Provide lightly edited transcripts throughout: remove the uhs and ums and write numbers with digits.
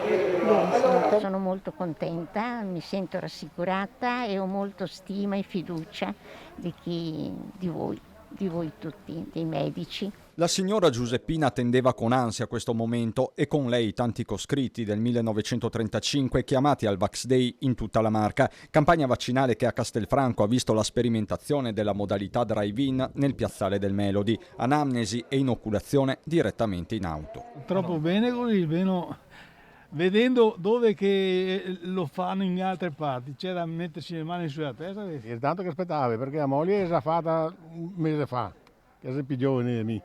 Benissimo, sono molto contenta, mi sento rassicurata e ho molto stima e fiducia di voi tutti, dei medici. La signora Giuseppina attendeva con ansia questo momento e con lei tanti coscritti del 1935 chiamati al Vax Day in tutta la Marca, campagna vaccinale che a Castelfranco ha visto la sperimentazione della modalità drive-in nel piazzale del Melody, anamnesi e inoculazione direttamente in auto. Troppo bene così, vedendo dove che lo fanno in altre parti, c'era da mettersi le mani sulla testa. È tanto che aspettavi, perché la moglie è già fatta un mese fa, che è più giovane di me.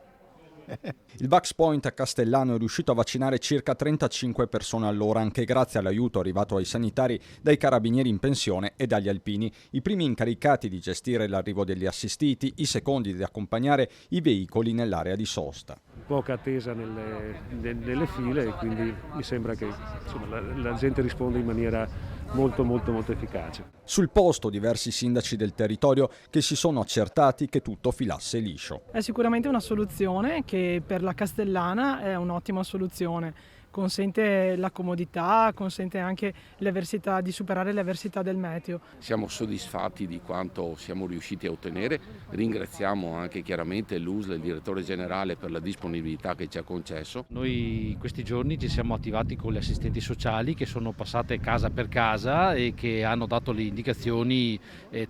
Il Vax Point a Castellano è riuscito a vaccinare circa 35 persone all'ora, anche grazie all'aiuto arrivato ai sanitari dai carabinieri in pensione e dagli alpini, i primi incaricati di gestire l'arrivo degli assistiti, i secondi di accompagnare i veicoli nell'area di sosta. Poca attesa nelle file e quindi mi sembra che insomma, la gente risponde in maniera molto efficace. Sul posto diversi sindaci del territorio che si sono accertati che tutto filasse liscio. È sicuramente una soluzione che per la Castellana è un'ottima soluzione. Consente la comodità, consente anche di superare le avversità del meteo. Siamo soddisfatti di quanto siamo riusciti a ottenere, ringraziamo anche chiaramente l'USL, il direttore generale, per la disponibilità che ci ha concesso. Noi questi giorni ci siamo attivati con le assistenti sociali che sono passate casa per casa e che hanno dato le indicazioni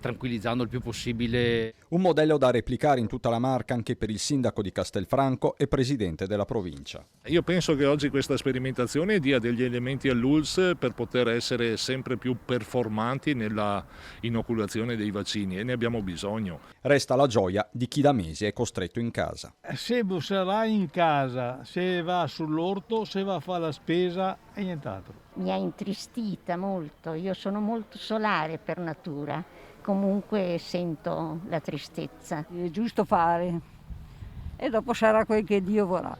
tranquillizzando il più possibile. Un modello da replicare in tutta la Marca anche per il sindaco di Castelfranco e presidente della provincia. Io penso che oggi questa sperimentazione dia degli elementi all'ULSS per poter essere sempre più performanti nella inoculazione dei vaccini e ne abbiamo bisogno. Resta la gioia di chi da mesi è costretto in casa. Se sarà in casa, se va sull'orto, se va a fare la spesa e nient'altro. Mi ha intristita molto, io sono molto solare per natura, comunque sento la tristezza. È giusto fare e dopo sarà quel che Dio vorrà.